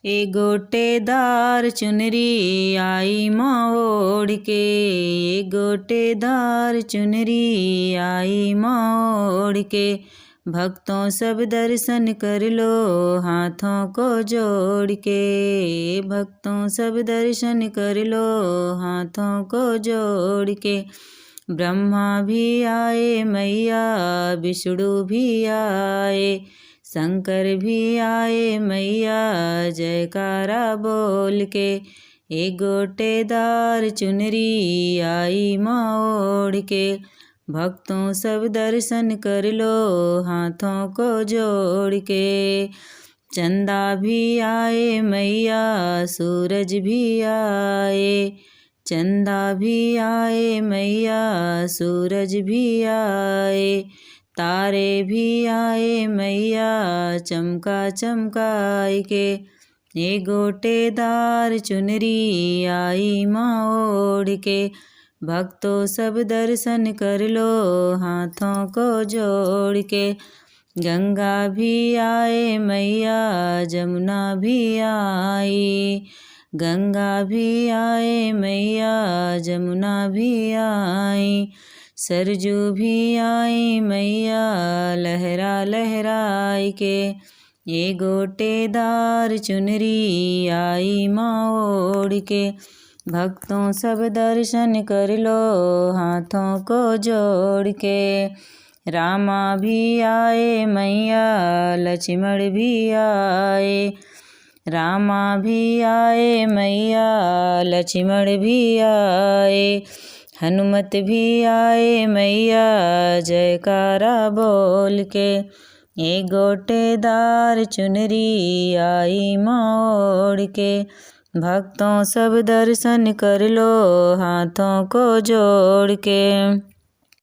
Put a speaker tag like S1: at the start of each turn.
S1: ए गोटेदार चुनरी आई मोड़ के, ए गोटेदार चुनरी आई मोड़ के। भक्तों सब दर्शन कर लो हाथों को जोड़ के, भक्तों सब दर्शन कर लो हाथों को जोड़ के। ब्रह्मा भी आए मैया विष्णु भी आए, शंकर भी आए मैया जयकारा बोल के। ए गोटेदार चुनरी आई मोड़ के, भक्तों सब दर्शन कर लो हाथों को जोड़ के। चंदा भी आए मैया सूरज भी आए, चंदा भी आए मैया सूरज भी आए। तारे भी आए मैया चमका चमकाए के। ए गोटेदार चुनरी आई मोड़ के, भक्तों सब दर्शन कर लो हाथों को जोड़ के। गंगा भी आए मैया जमुना भी आई, गंगा भी आए मैया जमुना भी आई। सरजू भी आई मैया लहरा लहराई के। ये गोटेदार चुनरी आई मोड़ के, भक्तों सब दर्शन कर लो हाथों को जोड़ के। रामा भी आए मैया लक्ष्मण भी आए, रामा भी आए मैया लक्ष्मण भी आए। हनुमत भी आए मैया जयकारा बोल के। ए गोटेदार चुनरी आई मोड़ के, भक्तों सब दर्शन कर लो हाथों को जोड़ के।